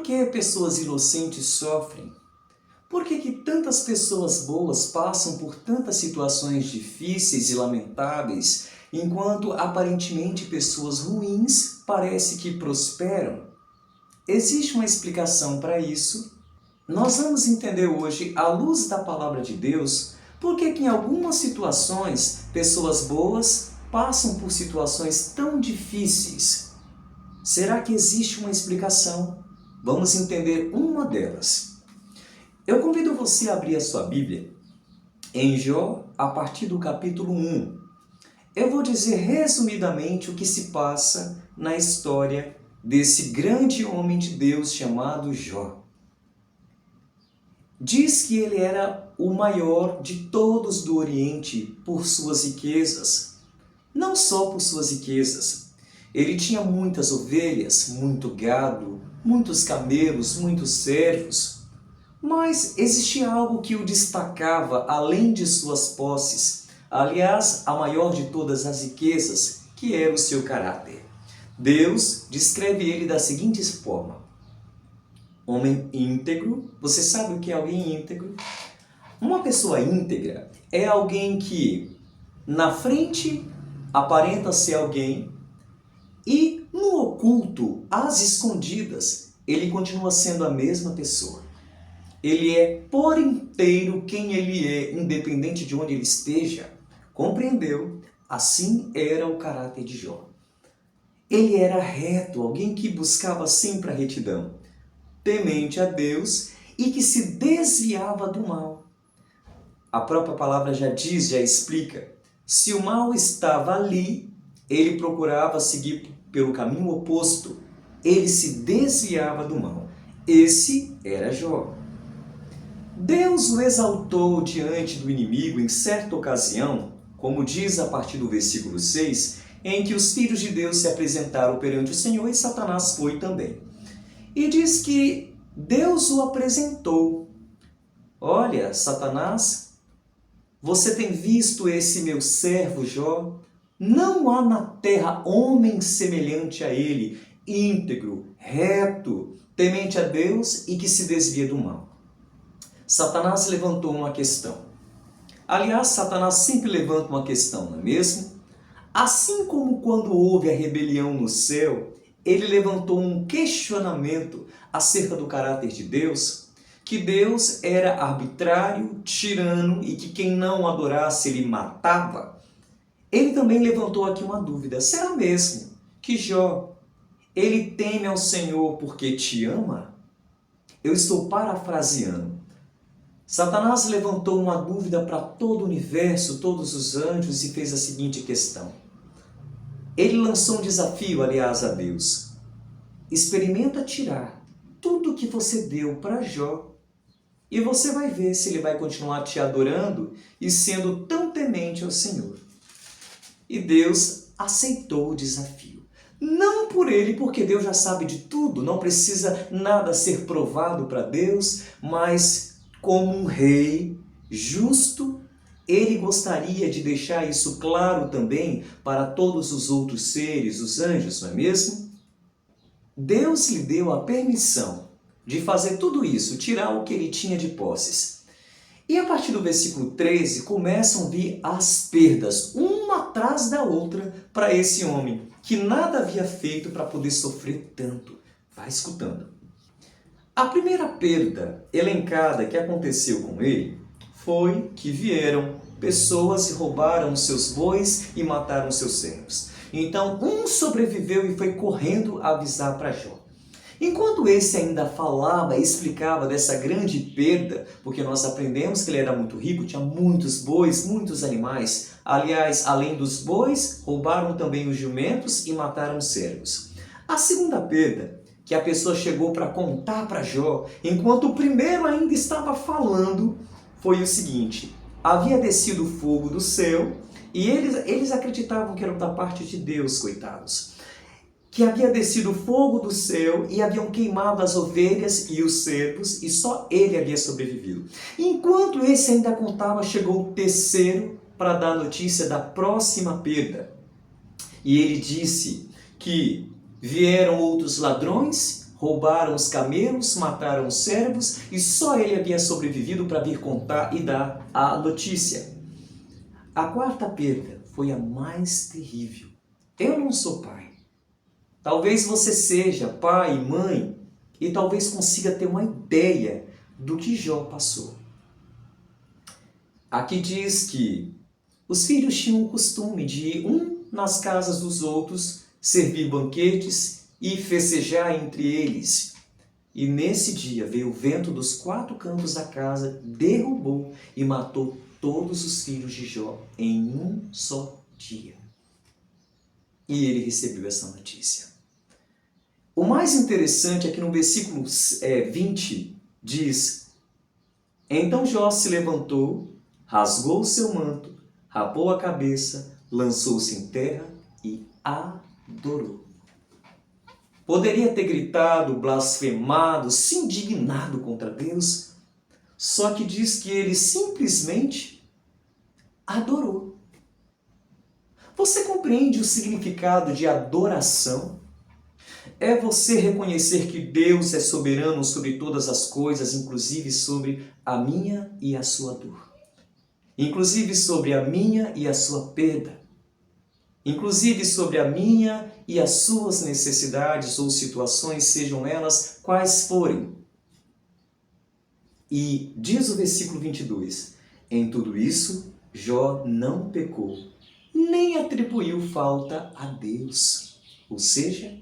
que pessoas inocentes sofrem? Por que tantas pessoas boas passam por tantas situações difíceis e lamentáveis, enquanto aparentemente pessoas ruins parece que prosperam? Existe uma explicação para isso. Nós vamos entender hoje, à luz da palavra de Deus, por que em algumas situações pessoas boas passam por situações tão difíceis. Será que existe uma explicação? Vamos entender uma delas. Eu convido você a abrir a sua Bíblia em Jó, a partir do capítulo 1. Eu vou dizer resumidamente o que se passa na história desse grande homem de Deus chamado Jó. Diz que ele era o maior de todos do Oriente por suas riquezas. Não só por suas riquezas. Ele tinha muitas ovelhas, muito gado, muitos camelos, muitos servos. Mas existia algo que o destacava além de suas posses. Aliás, a maior de todas as riquezas, que era o seu caráter. Deus descreve ele da seguinte forma: homem íntegro. Você sabe o que é alguém íntegro? Uma pessoa íntegra é alguém que na frente aparenta ser alguém e no oculto, às escondidas, ele continua sendo a mesma pessoa. Ele é por inteiro quem ele é, independente de onde ele esteja. Compreendeu? Assim era o caráter de Jó. Ele era reto, alguém que buscava sempre a retidão, temente a Deus e que se desviava do mal. A própria palavra já diz, já explica. Se o mal estava ali, ele procurava seguir pelo caminho oposto. Ele se desviava do mal. Esse era Jó. Deus o exaltou diante do inimigo em certa ocasião, como diz a partir do versículo 6, em que os filhos de Deus se apresentaram perante o Senhor e Satanás foi também. E diz que Deus o apresentou. Olha, Satanás, você tem visto esse meu servo Jó? Não há na terra homem semelhante a ele, íntegro, reto, temente a Deus e que se desvia do mal. Satanás levantou uma questão. Aliás, Satanás sempre levanta uma questão, não é mesmo? Assim como quando houve a rebelião no céu, ele levantou um questionamento acerca do caráter de Deus, que Deus era arbitrário, tirano e que quem não adorasse ele matava. Ele também levantou aqui uma dúvida. Será mesmo que Jó, ele teme ao Senhor porque te ama? Eu estou parafraseando. Satanás levantou uma dúvida para todo o universo, todos os anjos, e fez a seguinte questão. Ele lançou um desafio, aliás, a Deus. Experimenta tirar tudo que você deu para Jó e você vai ver se ele vai continuar te adorando e sendo tão temente ao Senhor. E Deus aceitou o desafio. Não por ele, porque Deus já sabe de tudo, não precisa nada ser provado para Deus, mas como um rei justo, ele gostaria de deixar isso claro também para todos os outros seres, os anjos, não é mesmo? Deus lhe deu a permissão de fazer tudo isso, tirar o que ele tinha de posses. E a partir do versículo 13 começam a vir as perdas, uma atrás da outra, para esse homem, que nada havia feito para poder sofrer tanto. Vai escutando. A primeira perda elencada que aconteceu com ele foi que vieram pessoas e roubaram seus bois e mataram seus servos. Então um sobreviveu e foi correndo avisar para Jó. Enquanto esse ainda falava e explicava dessa grande perda, porque nós aprendemos que ele era muito rico, tinha muitos bois, muitos animais. Aliás, além dos bois, roubaram também os jumentos e mataram os servos. A segunda perda que a pessoa chegou para contar para Jó, enquanto o primeiro ainda estava falando, foi o seguinte: havia descido fogo do céu e eles acreditavam que era da parte de Deus, coitados. Que havia descido fogo do céu e haviam queimado as ovelhas e os servos e só ele havia sobrevivido. Enquanto esse ainda contava, chegou o terceiro para dar notícia da próxima perda. E ele disse que vieram outros ladrões, roubaram os camelos, mataram os servos e só ele havia sobrevivido para vir contar e dar a notícia. A quarta perda foi a mais terrível. Eu não sou pai. Talvez você seja pai e mãe e talvez consiga ter uma ideia do que Jó passou. Aqui diz que os filhos tinham o costume de ir um nas casas dos outros, servir banquetes e festejar entre eles. E nesse dia veio o vento dos 4 cantos da casa, derrubou e matou todos os filhos de Jó em um só dia. E ele recebeu essa notícia. O mais interessante é que no versículo 20 diz: Então Jó se levantou, rasgou o seu manto, rapou a cabeça, lançou-se em terra e adorou. Poderia ter gritado, blasfemado, se indignado contra Deus, só que diz que ele simplesmente adorou. Você compreende o significado de adoração? É você reconhecer que Deus é soberano sobre todas as coisas, inclusive sobre a minha e a sua dor. Inclusive sobre a minha e a sua perda. Inclusive sobre a minha e as suas necessidades ou situações, sejam elas quais forem. E diz o versículo 22, em tudo isso, Jó não pecou, nem atribuiu falta a Deus. Ou seja,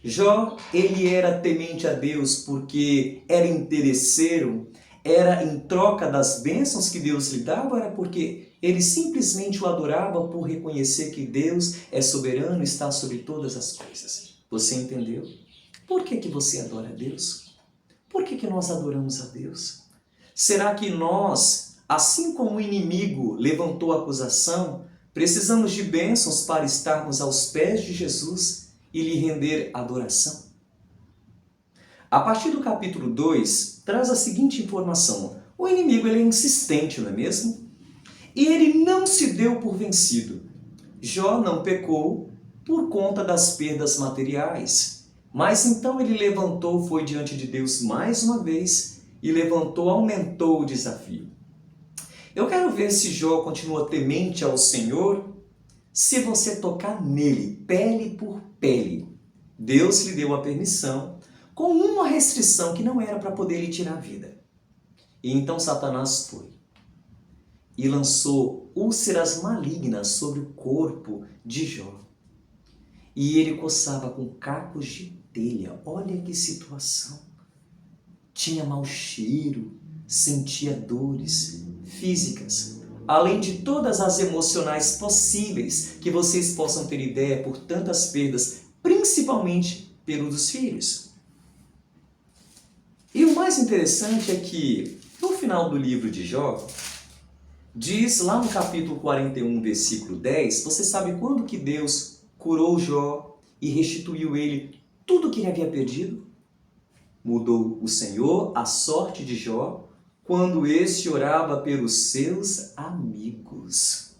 Jó, ele era temente a Deus porque era interesseiro, era em troca das bênçãos que Deus lhe dava, era porque ele simplesmente o adorava por reconhecer que Deus é soberano e está sobre todas as coisas. Você entendeu? Por que você adora a Deus? Por que nós adoramos a Deus? Será que nós, assim como o inimigo levantou a acusação, precisamos de bênçãos para estarmos aos pés de Jesus e lhe render adoração? A partir do capítulo 2, traz a seguinte informação. O inimigo ele é insistente, não é mesmo? E ele não se deu por vencido. Jó não pecou por conta das perdas materiais. Mas então ele levantou, foi diante de Deus mais uma vez e levantou, aumentou o desafio. Eu quero ver se Jó continua temente ao Senhor, se você tocar nele, pele por pele. Deus lhe deu a permissão, com uma restrição que não era para poder lhe tirar a vida. E então Satanás foi e lançou úlceras malignas sobre o corpo de Jó. E ele coçava com cacos de telha. Olha que situação. Tinha mau cheiro, sentia dores físicas, além de todas as emocionais possíveis que vocês possam ter ideia por tantas perdas, principalmente pelo dos filhos. E o mais interessante é que, no final do livro de Jó, diz lá no capítulo 41, versículo 10, você sabe quando que Deus curou Jó e restituiu ele tudo que ele havia perdido? Mudou o Senhor a sorte de Jó quando este orava pelos seus amigos.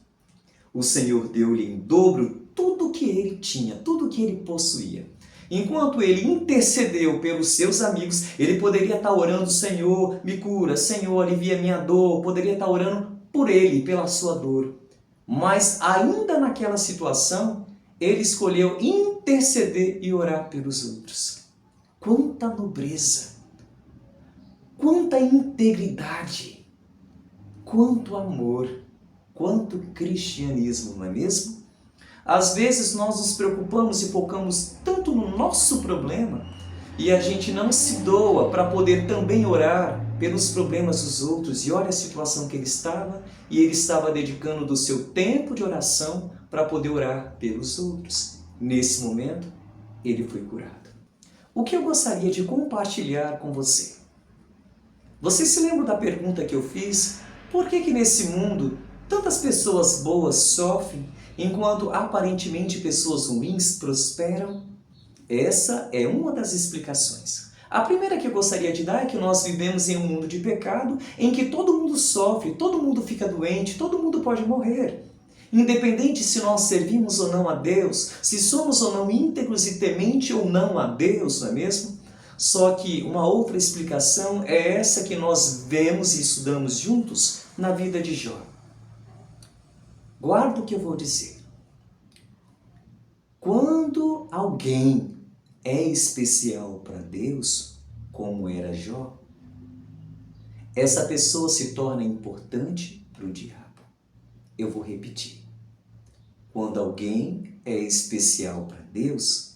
O Senhor deu-lhe em dobro tudo que ele tinha, tudo que ele possuía. Enquanto ele intercedeu pelos seus amigos, ele poderia estar orando, Senhor, me cura, Senhor, alivia minha dor, poderia estar orando por ele, pela sua dor. Mas ainda naquela situação, ele escolheu interceder e orar pelos outros. Quanta nobreza, quanta integridade, quanto amor, quanto cristianismo, não é mesmo? Às vezes nós nos preocupamos e focamos tanto no nosso problema e a gente não se doa para poder também orar pelos problemas dos outros. E olha a situação que ele estava, e ele estava dedicando do seu tempo de oração para poder orar pelos outros. Nesse momento, ele foi curado. O que eu gostaria de compartilhar com você? Você se lembra da pergunta que eu fiz? Por que nesse mundo tantas pessoas boas sofrem, enquanto aparentemente pessoas ruins prosperam? Essa é uma das explicações. A primeira que eu gostaria de dar é que nós vivemos em um mundo de pecado, em que todo mundo sofre, todo mundo fica doente, todo mundo pode morrer. Independente se nós servimos ou não a Deus, se somos ou não íntegros e temente ou não a Deus, não é mesmo? Só que uma outra explicação é essa que nós vemos e estudamos juntos na vida de Jó. Guarda o que eu vou dizer. Quando alguém é especial para Deus, como era Jó, essa pessoa se torna importante para o diabo. Eu vou repetir. Quando alguém é especial para Deus,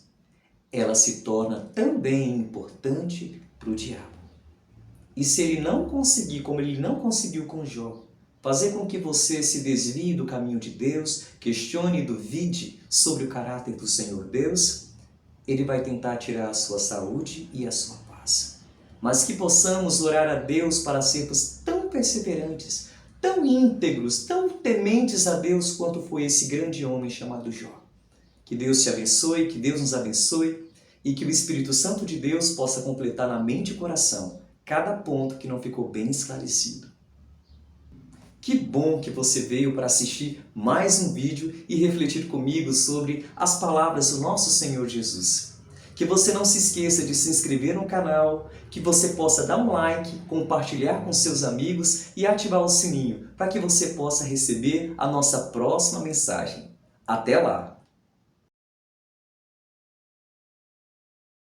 ela se torna também importante para o diabo. E se ele não conseguir, como ele não conseguiu com Jó, fazer com que você se desvie do caminho de Deus, questione e duvide sobre o caráter do Senhor Deus, ele vai tentar tirar a sua saúde e a sua paz. Mas que possamos orar a Deus para sermos tão perseverantes, tão íntegros, tão tementes a Deus quanto foi esse grande homem chamado Jó. Que Deus te abençoe, que Deus nos abençoe e que o Espírito Santo de Deus possa completar na mente e coração cada ponto que não ficou bem esclarecido. Que bom que você veio para assistir mais um vídeo e refletir comigo sobre as palavras do nosso Senhor Jesus. Que você não se esqueça de se inscrever no canal, que você possa dar um like, compartilhar com seus amigos e ativar o sininho para que você possa receber a nossa próxima mensagem. Até lá!